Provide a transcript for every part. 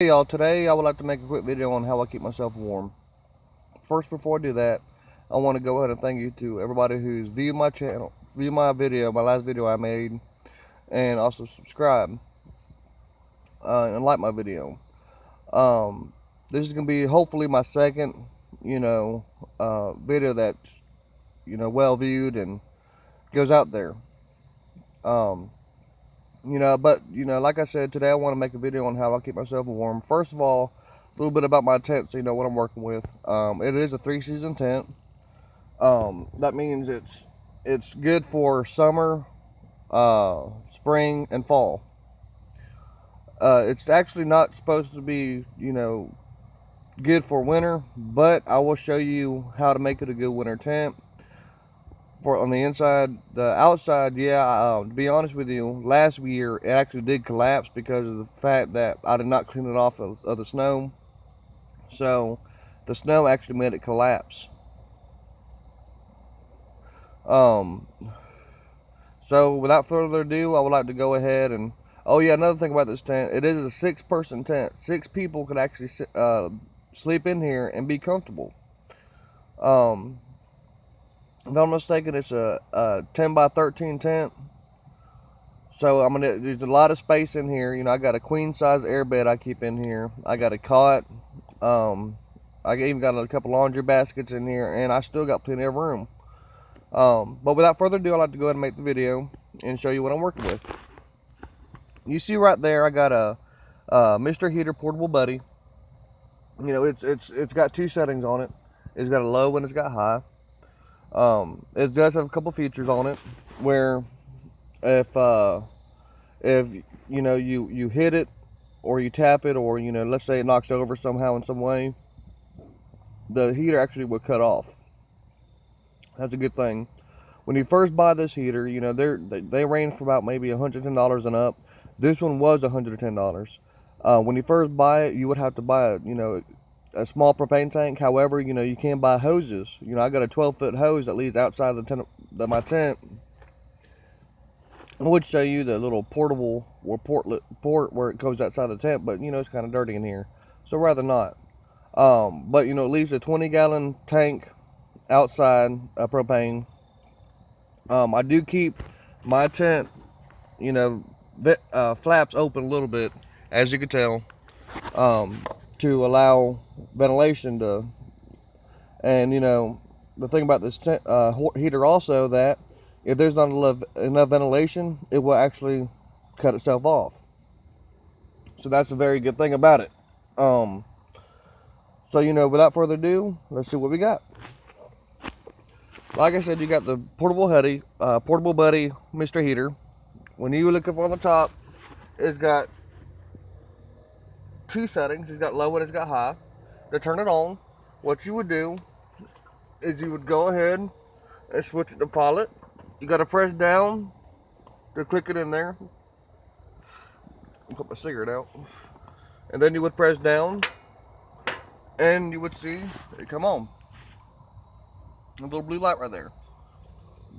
Hey y'all, today I would like to make a quick video on how I keep myself warm. First, before I do that, I want to go ahead and thank you to everybody who's viewed my channel, viewed my video, my last video I made, and also subscribe and like my video. This is going to be hopefully my second, video that's, well viewed and goes out there. Um, like I said, today I want to make a video on how I keep myself warm. First of all, a little bit about my tent so you know what I'm working with. It is a 3-season tent. That means it's good for summer, spring, and fall. It's actually not supposed to be, good for winter, but I will show you how to make it a good winter tent. For on the inside, the outside, to be honest with you, last year it actually did collapse because of the fact that I did not clean it off of the snow. So the snow actually made it collapse. So without further ado, I would like to go ahead and, oh yeah, another thing about this tent, it is a 6-person tent. 6 people could actually sleep in here and be comfortable. If I'm mistaken, it's a 10 by 13 tent. So there's a lot of space in here. I got a queen size air bed I keep in here. I got a cot. I even got a couple laundry baskets in here, and I still got plenty of room. But without further ado, I'd like to go ahead and make the video and show you what I'm working with. You see right there, I got a Mr. Heater Portable Buddy. It's got 2 settings on it. It's got a low and it's got high. It does have a couple features on it where if you hit it or you tap it, or let's say it knocks over somehow in some way, the heater actually will cut off. That's a good thing. When you first buy this heater, they range from about maybe $110 and up. This one was $110. When you first buy it, you would have to buy a small propane tank. However, you can buy hoses. I got a 12-foot hose that leads outside my tent. I would show you the little portable or port where it goes outside the tent, but it's kind of dirty in here, so rather not. But it leaves a 20-gallon tank outside propane. I do keep my tent, flaps open a little bit, as you can tell, to allow ventilation to. And the thing about this heater also, that if there's not enough ventilation, it will actually cut itself off. So that's a very good thing about it. So without further ado, let's see what we got. Like I said, you got the Portable Buddy Mr. Heater. When you look up on the top, it's got 2 settings. It's got low and it's got high. To turn it on, what you would do is you would go ahead and switch it to pilot. You got to press down to click it in there. I'll put my cigarette out. And then you would press down and you would see it come on. A little blue light right there.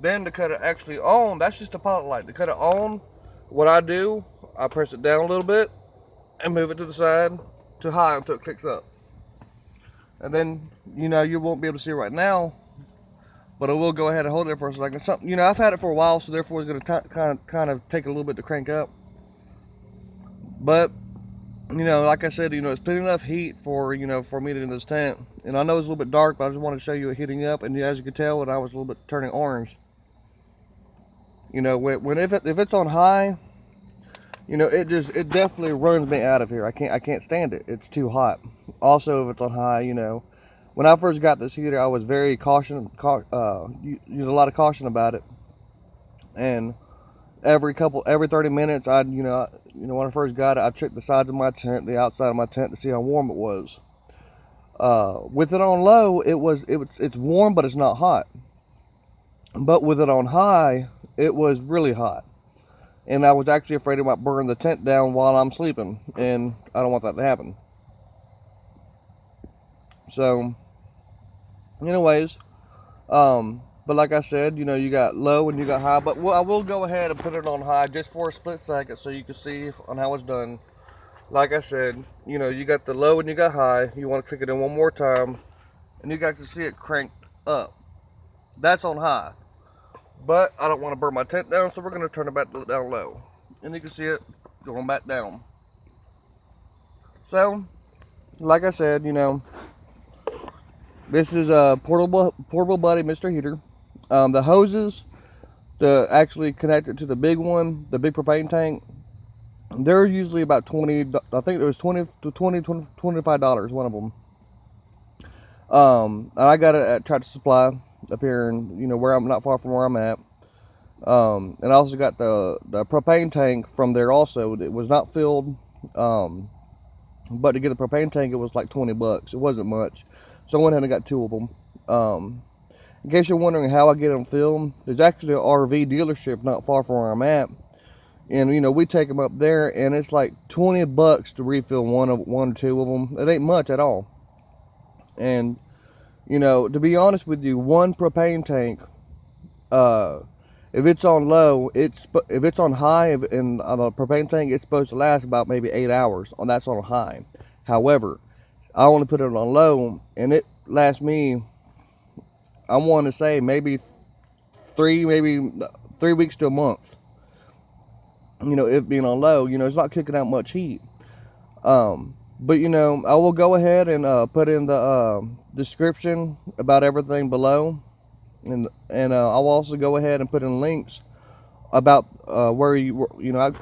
Then to cut it actually on, that's just a pilot light. To cut it on, what I do, I press it down a little bit and move it to the side to high until it clicks up. And then, you won't be able to see it right now, but I will go ahead and hold it for a second. I've had it for a while, so therefore it's going to kind of take a little bit to crank up. But, like I said, it's plenty enough heat for, for me in this tent. And I know it's a little bit dark, but I just want to show you it heating up. And as you can tell, when I was a little bit turning orange. If it's on high, it definitely runs me out of here. I can't stand it. It's too hot. Also, if it's on high, when I first got this heater, I was very use a lot of caution about it. And every 30 minutes, when I first got it, I checked the sides of my tent, the outside of my tent, to see how warm it was. With it on low, it's warm, but it's not hot. But with it on high, it was really hot. And I was actually afraid it might burn the tent down while I'm sleeping, and I don't want that to happen. So, anyways, but like I said, you got low and you got high, but I will go ahead and put it on high just for a split second so you can see on how it's done. like I said, you know, you got the low and you got high. You want to click it in one more time, and you got to see it cranked up. That's on high. But I don't want to burn my tent down, so we're going to turn it back down low. And you can see it going back down. So, like I said, you know, this is a portable buddy Mr. Heater. The hoses to actually connect it to the big one, the big propane tank, they're usually about 20, I think it was 20 to $25, one of them. And I got it at Tractor Supply up here, and you know, where I'm not far from where I'm at. And I also got the propane tank from there also. It was not filled, but to get the propane tank, it was like $20. It wasn't much, so I went ahead and got 2 of them. In case you're wondering how I get them filled, there's actually an RV dealership not far from where I'm at, and you know, we take them up there, and it's like $20 to refill one or 2 of them. It ain't much at all. And you know, to be honest with you, one propane tank, if it's on low, if it's on high, and on a propane tank, it's supposed to last about maybe 8 hours. That's on high. However, I want to put it on low, and it lasts me, I want to say maybe 3 weeks to a month. You know, it being on low, you know, it's not kicking out much heat. But you know, I will go ahead and put in the description about everything below, and I'll also go ahead and put in links about where you know,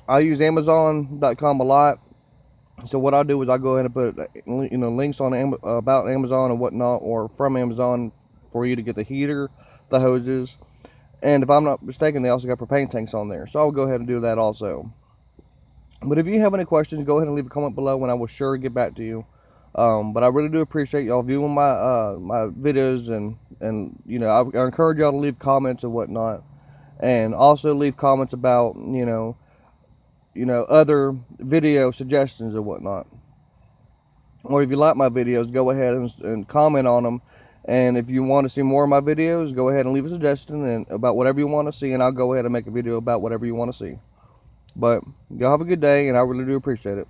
I use Amazon.com a lot. So what I'll do is I'll go ahead and put, you know, links on about Amazon and whatnot, or from Amazon, for you to get the heater, the hoses, and if I'm not mistaken, they also got propane tanks on there. So I'll go ahead and do that also. But if you have any questions, go ahead and leave a comment below, and I will sure get back to you. But I really do appreciate y'all viewing my my videos, and you know, I encourage y'all to leave comments and whatnot, and also leave comments about you know other video suggestions and whatnot. Or if you like my videos, go ahead and comment on them. And if you want to see more of my videos, go ahead and leave a suggestion and about whatever you want to see, and I'll go ahead and make a video about whatever you want to see. But y'all have a good day, and I really do appreciate it.